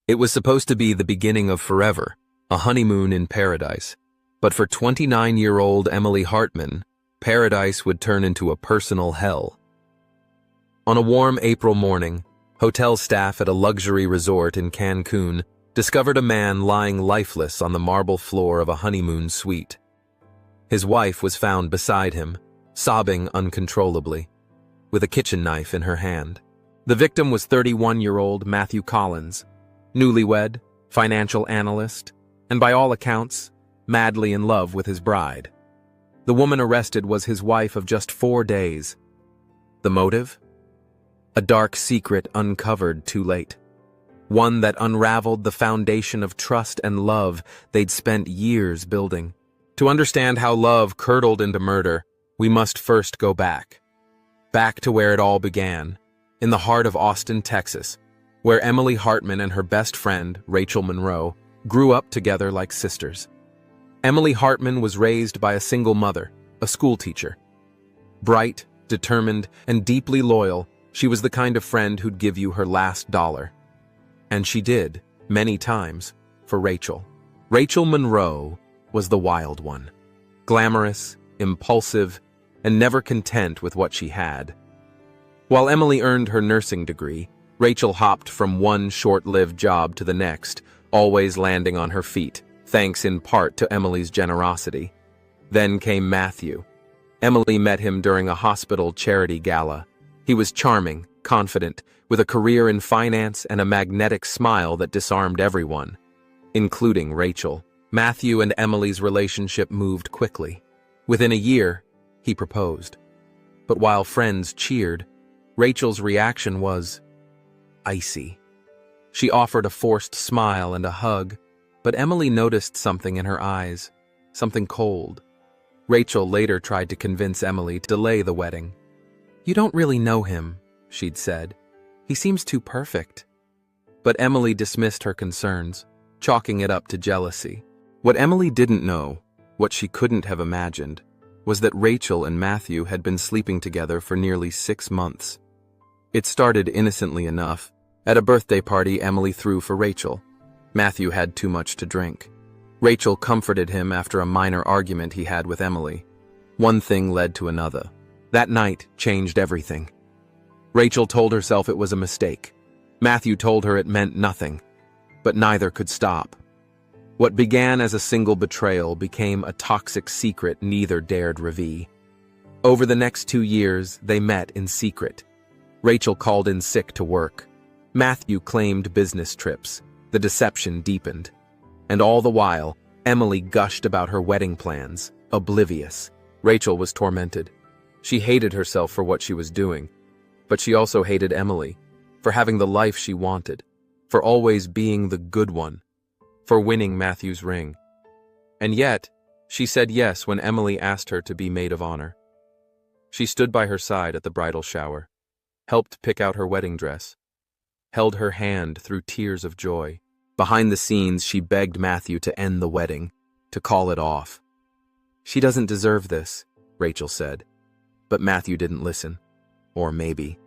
It was supposed to be the beginning of forever, a honeymoon in paradise. But for 29-year-old Emily Hartman, paradise would turn into a personal hell. On a warm April morning, hotel staff at a luxury resort in Cancun discovered a man lying lifeless on the marble floor of a honeymoon suite. His wife was found beside him, sobbing uncontrollably, with a kitchen knife in her hand. The victim was 31-year-old Matthew Collins, newlywed, financial analyst, and by all accounts, madly in love with his bride. The woman arrested was his wife of just 4 days. The motive? A dark secret uncovered too late. One that unraveled the foundation of trust and love they'd spent years building. To understand how love curdled into murder, we must first go back. Back to where it all began, in the heart of Austin, Texas, where Emily Hartman and her best friend, Rachel Monroe, grew up together like sisters. Emily Hartman was raised by a single mother, a schoolteacher. Bright, determined, and deeply loyal, she was the kind of friend who'd give you her last dollar. And she did, many times, for Rachel. Rachel Monroe was the wild one. Glamorous, impulsive, and never content with what she had. While Emily earned her nursing degree, Rachel hopped from one short-lived job to the next, always landing on her feet, thanks in part to Emily's generosity. Then came Matthew. Emily met him during a hospital charity gala. He was charming, confident, with a career in finance and a magnetic smile that disarmed everyone, including Rachel. Matthew and Emily's relationship moved quickly. Within a year, he proposed. But while friends cheered, Rachel's reaction was icy. She offered a forced smile and a hug, but Emily noticed something in her eyes, something cold. Rachel later tried to convince Emily to delay the wedding. "You don't really know him," she'd said. "He seems too perfect." But Emily dismissed her concerns, chalking it up to jealousy. What Emily didn't know, what she couldn't have imagined, was that Rachel and Matthew had been sleeping together for nearly 6 months. It started innocently enough. At a birthday party Emily threw for Rachel. Matthew had too much to drink. Rachel comforted him after a minor argument he had with Emily. One thing led to another. That night changed everything. Rachel told herself it was a mistake. Matthew told her it meant nothing. But neither could stop. What began as a single betrayal became a toxic secret neither dared reveal. Over the next 2 years, they met in secret. Rachel called in sick to work. Matthew claimed business trips. The deception deepened. And all the while, Emily gushed about her wedding plans, oblivious. Rachel was tormented. She hated herself for what she was doing. But she also hated Emily, for having the life she wanted, for always being the good one, for winning Matthew's ring. And yet, she said yes when Emily asked her to be maid of honor. She stood by her side at the bridal shower, helped pick out her wedding dress, held her hand through tears of joy. Behind the scenes, she begged Matthew to end the wedding, to call it off. "She doesn't deserve this," Rachel said. But Matthew didn't listen. Or maybe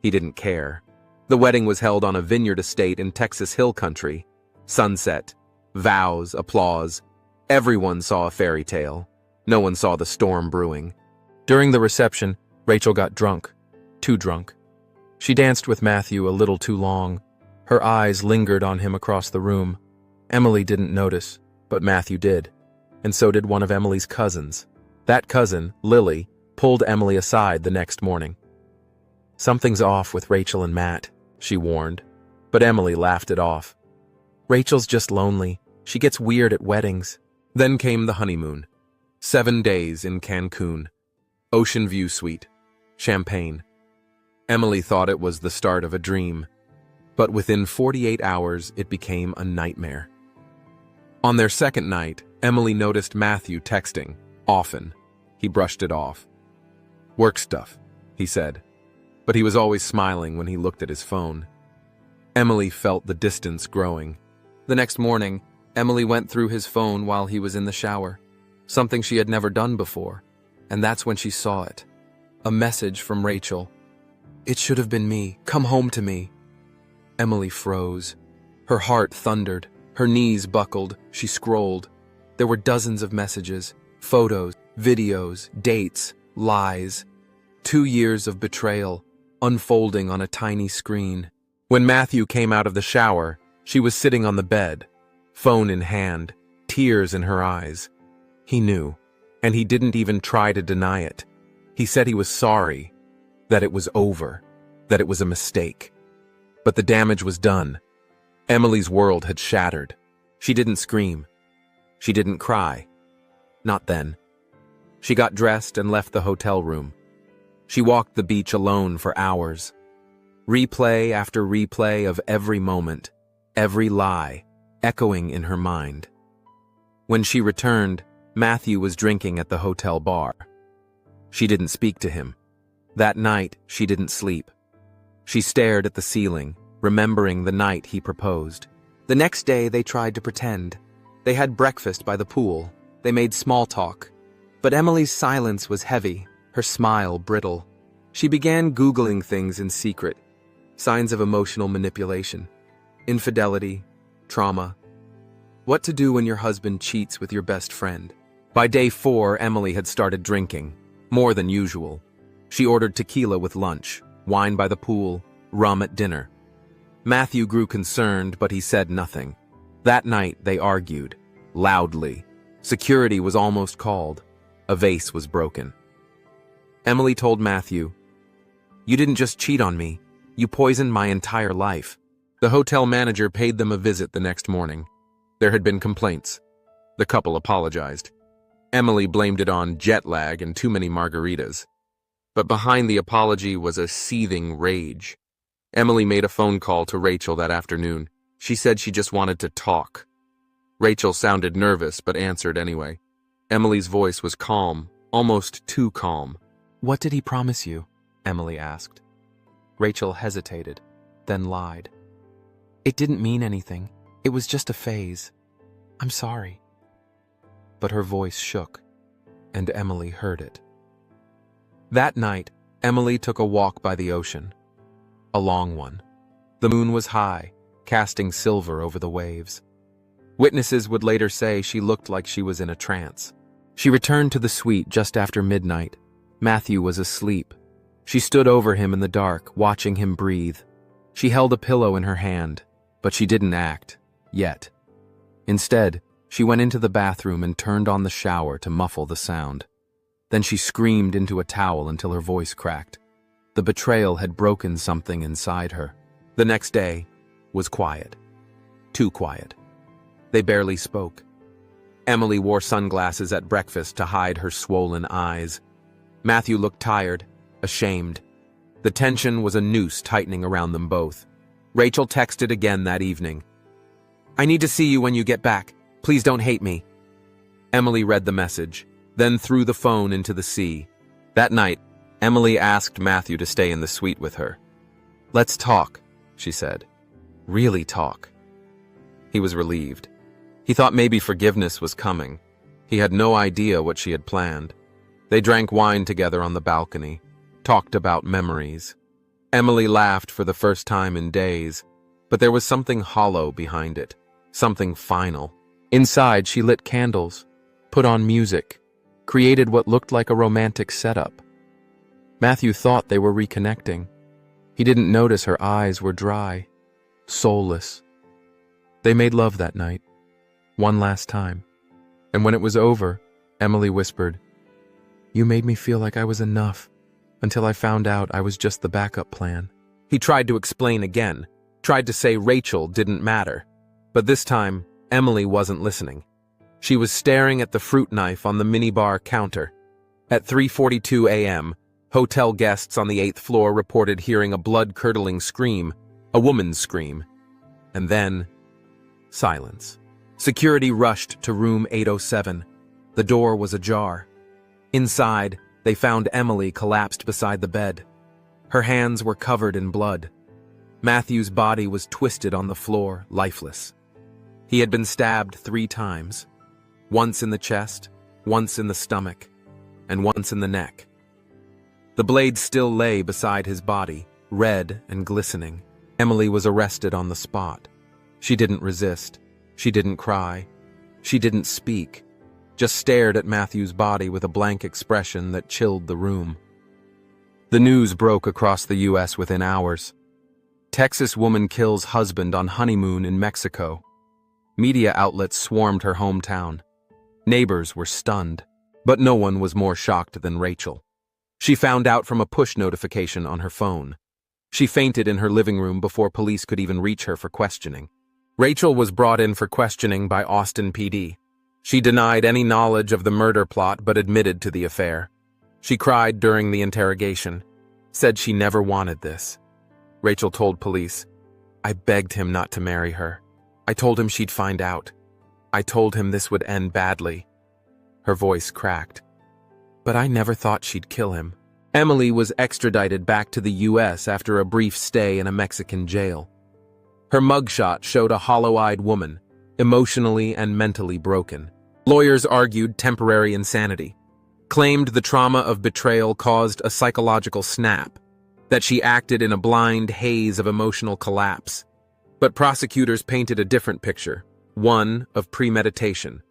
he didn't care. The wedding was held on a vineyard estate in Texas Hill Country. Sunset, vows, applause. Everyone saw a fairy tale. No one saw the storm brewing. During the reception, Rachel got drunk. Too drunk. She danced with Matthew a little too long. Her eyes lingered on him across the room. Emily didn't notice, but Matthew did. And so did one of Emily's cousins. That cousin, Lily, pulled Emily aside the next morning. "Something's off with Rachel and Matt," she warned. But Emily laughed it off. "Rachel's just lonely. She gets weird at weddings." Then came the honeymoon. 7 days in Cancun. Ocean view suite. Champagne. Emily thought it was the start of a dream. But within 48 hours, it became a nightmare. On their second night, Emily noticed Matthew texting, often. He brushed it off. "Work stuff," he said. But he was always smiling when he looked at his phone. Emily felt the distance growing. The next morning, Emily went through his phone while he was in the shower, something she had never done before, and that's when she saw it. A message from Rachel. "It should have been me. Come home to me." Emily froze. Her heart thundered. Her knees buckled. She scrolled. There were dozens of messages, photos, videos, dates, lies. 2 years of betrayal, unfolding on a tiny screen. When Matthew came out of the shower, she was sitting on the bed, phone in hand, tears in her eyes. He knew, and he didn't even try to deny it. He said he was sorry, that it was over, that it was a mistake. But the damage was done. Emily's world had shattered. She didn't scream. She didn't cry. Not then. She got dressed and left the hotel room. She walked the beach alone for hours. Replay after replay of every moment, every lie, echoing in her mind. When she returned, Matthew was drinking at the hotel bar. She didn't speak to him. That night, she didn't sleep. She stared at the ceiling, remembering the night he proposed. The next day, they tried to pretend. They had breakfast by the pool. They made small talk. But Emily's silence was heavy, her smile brittle. She began Googling things in secret. Signs of emotional manipulation, infidelity, trauma. What to do when your husband cheats with your best friend. By day 4, Emily had started drinking, more than usual. She ordered tequila with lunch, wine by the pool, rum at dinner. Matthew grew concerned, but he said nothing. That night, they argued, loudly. Security was almost called. A vase was broken. Emily told Matthew, "You didn't just cheat on me. You poisoned my entire life." The hotel manager paid them a visit the next morning. There had been complaints. The couple apologized. Emily blamed it on jet lag and too many margaritas. But behind the apology was a seething rage. Emily made a phone call to Rachel that afternoon. She said she just wanted to talk. Rachel sounded nervous but answered anyway. Emily's voice was calm, almost too calm. "What did he promise you?" Emily asked. Rachel hesitated, then lied. "It didn't mean anything. It was just a phase. I'm sorry." But her voice shook, and Emily heard it. That night, Emily took a walk by the ocean. A long one. The moon was high, casting silver over the waves. Witnesses would later say she looked like she was in a trance. She returned to the suite just after midnight. Matthew was asleep. She stood over him in the dark, watching him breathe. She held a pillow in her hand, but she didn't act, yet. Instead, she went into the bathroom and turned on the shower to muffle the sound. Then she screamed into a towel until her voice cracked. The betrayal had broken something inside her. The next day was quiet. Too quiet. They barely spoke. Emily wore sunglasses at breakfast to hide her swollen eyes. Matthew looked tired, ashamed. The tension was a noose tightening around them both. Rachel texted again that evening. "I need to see you when you get back. Please don't hate me." Emily read the message, then threw the phone into the sea. That night, Emily asked Matthew to stay in the suite with her. "Let's talk," she said. "Really talk." He was relieved. He thought maybe forgiveness was coming. He had no idea what she had planned. They drank wine together on the balcony, talked about memories. Emily laughed for the first time in days, but there was something hollow behind it, something final. Inside, she lit candles, put on music, created what looked like a romantic setup. Matthew thought they were reconnecting. He didn't notice her eyes were dry, soulless. They made love that night, one last time. And when it was over, Emily whispered, "You made me feel like I was enough, until I found out I was just the backup plan." He tried to explain again, tried to say Rachel didn't matter. But this time, Emily wasn't listening. She was staring at the fruit knife on the minibar counter. At 3:42 a.m., hotel guests on the 8th floor reported hearing a blood-curdling scream, a woman's scream. And then, silence. Security rushed to room 807. The door was ajar. Inside, they found Emily collapsed beside the bed. Her hands were covered in blood. Matthew's body was twisted on the floor, lifeless. He had been stabbed 3 times. Once in the chest, once in the stomach, and once in the neck. The blade still lay beside his body, red and glistening. Emily was arrested on the spot. She didn't resist. She didn't cry. She didn't speak, just stared at Matthew's body with a blank expression that chilled the room. The news broke across the U.S. within hours. Texas woman kills husband on honeymoon in Mexico. Media outlets swarmed her hometown. Neighbors were stunned, but no one was more shocked than Rachel. She found out from a push notification on her phone. She fainted in her living room before police could even reach her for questioning. Rachel was brought in for questioning by Austin PD. She denied any knowledge of the murder plot but admitted to the affair. She cried during the interrogation, said she never wanted this. Rachel told police, "I begged him not to marry her. I told him she'd find out. I told him this would end badly." Her voice cracked. "But I never thought she'd kill him." Emily was extradited back to the U.S. after a brief stay in a Mexican jail. Her mugshot showed a hollow-eyed woman, emotionally and mentally broken. Lawyers argued temporary insanity, claimed the trauma of betrayal caused a psychological snap, that she acted in a blind haze of emotional collapse. But prosecutors painted a different picture, one of premeditation,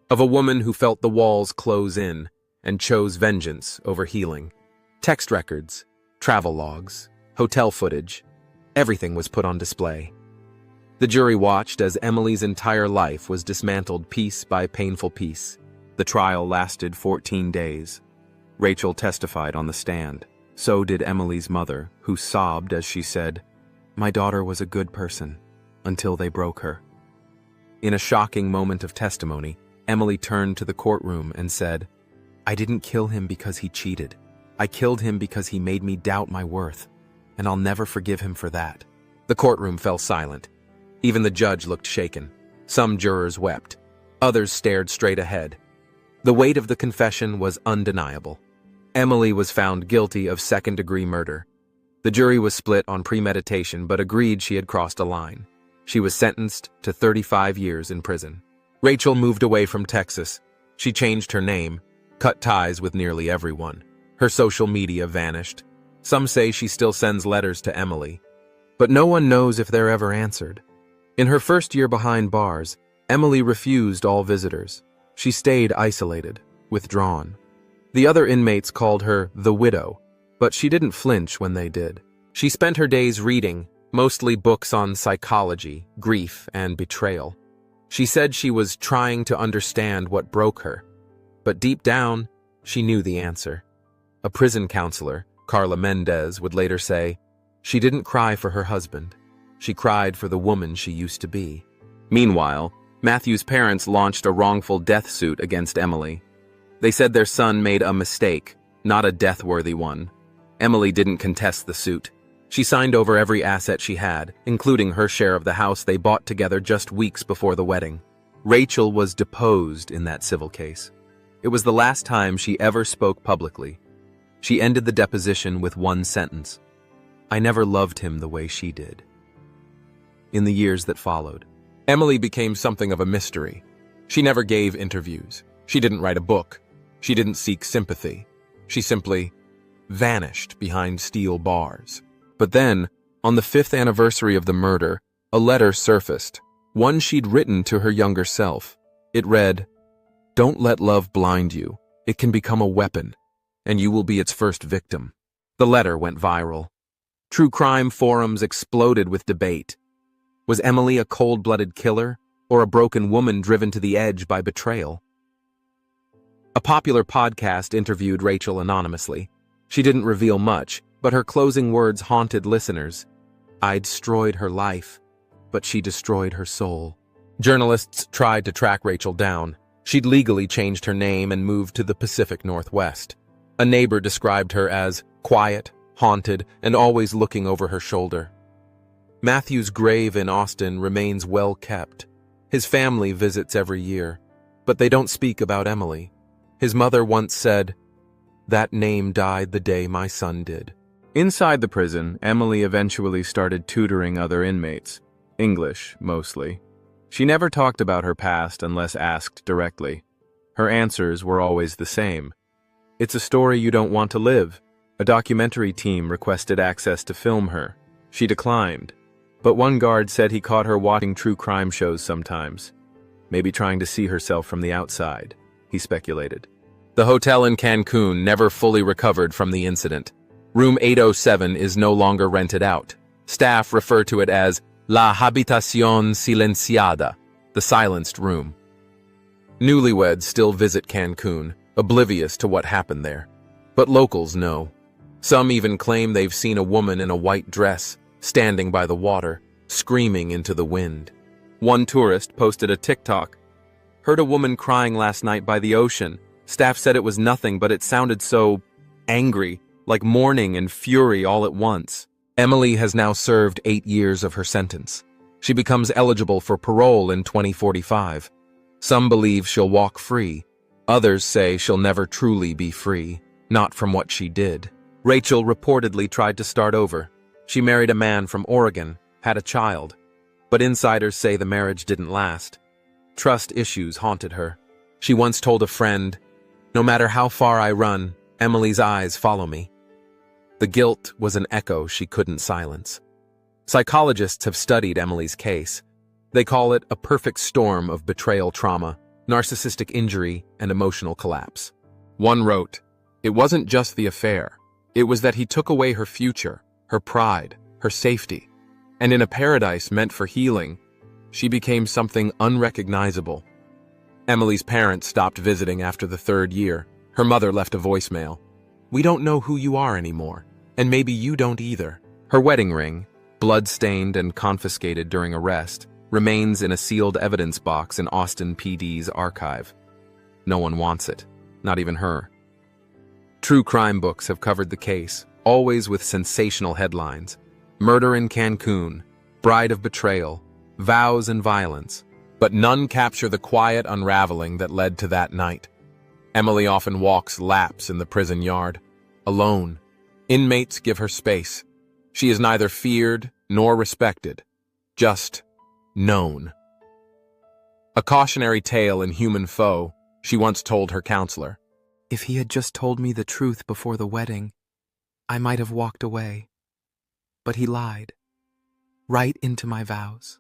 of a woman who felt the walls close in and chose vengeance over healing. Text records, travel logs, hotel footage, everything was put on display. The jury watched as Emily's entire life was dismantled piece by painful piece. The trial lasted 14 days. Rachel testified on the stand. So did Emily's mother, who sobbed as she said, "My daughter was a good person, until they broke her." In a shocking moment of testimony, Emily turned to the courtroom and said, "I didn't kill him because he cheated. I killed him because he made me doubt my worth, and I'll never forgive him for that." The courtroom fell silent. Even the judge looked shaken. Some jurors wept. Others stared straight ahead. The weight of the confession was undeniable. Emily was found guilty of second-degree murder. The jury was split on premeditation but agreed she had crossed a line. She was sentenced to 35 years in prison. Rachel moved away from Texas. She changed her name, cut ties with nearly everyone. Her social media vanished. Some say she still sends letters to Emily, but no one knows if they're ever answered. In her first year behind bars, Emily refused all visitors. She stayed isolated, withdrawn. The other inmates called her the widow, but she didn't flinch when they did. She spent her days reading, mostly books on psychology, grief, and betrayal. She said she was trying to understand what broke her, but deep down, she knew the answer. A prison counselor, Carla Mendez, would later say, "She didn't cry for her husband. She cried for the woman she used to be." Meanwhile, Matthew's parents launched a wrongful death suit against Emily. They said their son made a mistake, not a death-worthy one. Emily didn't contest the suit. She signed over every asset she had, including her share of the house they bought together just weeks before the wedding. Rachel was deposed in that civil case. It was the last time she ever spoke publicly. She ended the deposition with one sentence: "I never loved him the way she did." In the years that followed, Emily became something of a mystery. She never gave interviews. She didn't write a book. She didn't seek sympathy. She simply vanished behind steel bars. But then, on the 5th anniversary of the murder, a letter surfaced, one she'd written to her younger self. It read, "Don't let love blind you. It can become a weapon, and you will be its first victim." The letter went viral. True crime forums exploded with debate. Was Emily a cold-blooded killer, or a broken woman driven to the edge by betrayal? A popular podcast interviewed Rachel anonymously. She didn't reveal much, but her closing words haunted listeners. "I destroyed her life, but she destroyed her soul." Journalists tried to track Rachel down. She'd legally changed her name and moved to the Pacific Northwest. A neighbor described her as quiet, haunted, and always looking over her shoulder. Matthew's grave in Austin remains well kept. His family visits every year, but they don't speak about Emily. His mother once said, "That name died the day my son did." Inside the prison, Emily eventually started tutoring other inmates, English mostly. She never talked about her past unless asked directly. Her answers were always the same. "It's a story you don't want to live." A documentary team requested access to film her. She declined. But one guard said he caught her watching true crime shows sometimes. Maybe trying to see herself from the outside, he speculated. The hotel in Cancun never fully recovered from the incident. Room 807 is no longer rented out. Staff refer to it as La Habitación Silenciada, the silenced room. Newlyweds still visit Cancun, oblivious to what happened there. But locals know. Some even claim they've seen a woman in a white dress, standing by the water, screaming into the wind. One tourist posted a TikTok. Heard a woman crying last night by the ocean. Staff said it was nothing, but it sounded so angry, like mourning and fury all at once. Emily has now served 8 years of her sentence. She becomes eligible for parole in 2045. Some believe she'll walk free. Others say she'll never truly be free, not from what she did. Rachel reportedly tried to start over. She married a man from Oregon, had a child. But insiders say the marriage didn't last. Trust issues haunted her. She once told a friend, "No matter how far I run, Emily's eyes follow me." The guilt was an echo she couldn't silence. Psychologists have studied Emily's case. They call it a perfect storm of betrayal trauma, narcissistic injury, and emotional collapse. One wrote, "It wasn't just the affair. It was that he took away her future, her pride, her safety. And in a paradise meant for healing, she became something unrecognizable." Emily's parents stopped visiting after the 3rd year. Her mother left a voicemail. "We don't know who you are anymore, and maybe you don't either." Her wedding ring, blood-stained and confiscated during arrest, remains in a sealed evidence box in Austin PD's archive. No one wants it, not even her. True crime books have covered the case, always with sensational headlines. Murder in Cancun, bride of betrayal, vows and violence. But none capture the quiet unraveling that led to that night. Emily often walks laps in the prison yard, alone. Inmates give her space. She is neither feared nor respected, just known. A cautionary tale in Human Foe, she once told her counselor. "If he had just told me the truth before the wedding, I might have walked away. But he lied, right into my vows."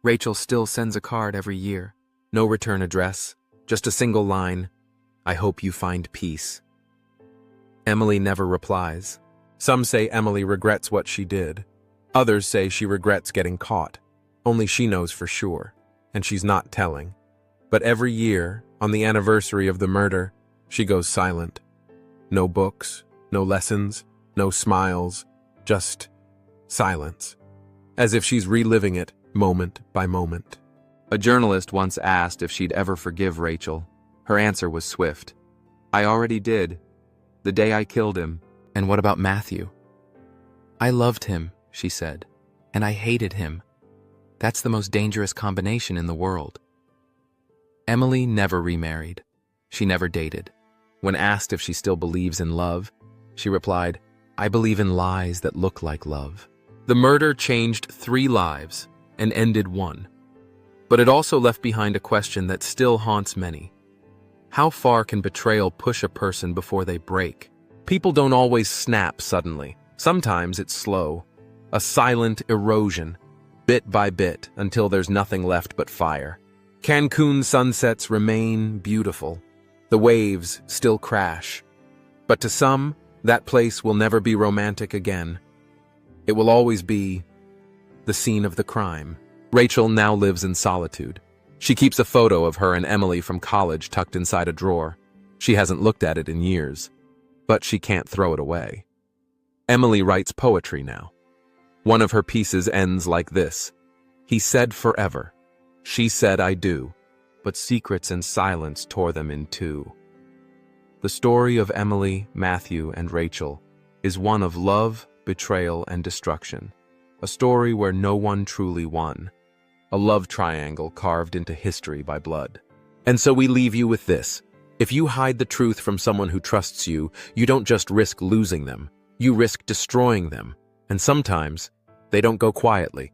Rachel still sends a card every year. No return address, just a single line, "I hope you find peace." Emily never replies. Some say Emily regrets what she did. Others say she regrets getting caught. Only she knows for sure, and she's not telling. But every year, on the anniversary of the murder, she goes silent. No books, no lessons, no smiles, just silence. As if she's reliving it moment by moment. A journalist once asked if she'd ever forgive Rachel. Her answer was swift. "I already did. The day I killed him." "And what about Matthew?" "I loved him," she said, "and I hated him. That's the most dangerous combination in the world." Emily never remarried. She never dated. When asked if she still believes in love, she replied, "I believe in lies that look like love." The murder changed 3 lives and ended 1. But it also left behind a question that still haunts many. How far can betrayal push a person before they break? People don't always snap suddenly. Sometimes it's slow, a silent erosion, bit by bit, until there's nothing left but fire. Cancun sunsets remain beautiful. The waves still crash. But to some, that place will never be romantic again. It will always be the scene of the crime. Rachel now lives in solitude. She keeps a photo of her and Emily from college tucked inside a drawer. She hasn't looked at it in years, but she can't throw it away. Emily writes poetry now. One of her pieces ends like this: "He said forever. She said I do, but secrets and silence tore them in two." The story of Emily, Matthew, and Rachel is one of love, betrayal, and destruction. A story where no one truly won. A love triangle carved into history by blood. And so we leave you with this. If you hide the truth from someone who trusts you, you don't just risk losing them. You risk destroying them. And sometimes, they don't go quietly.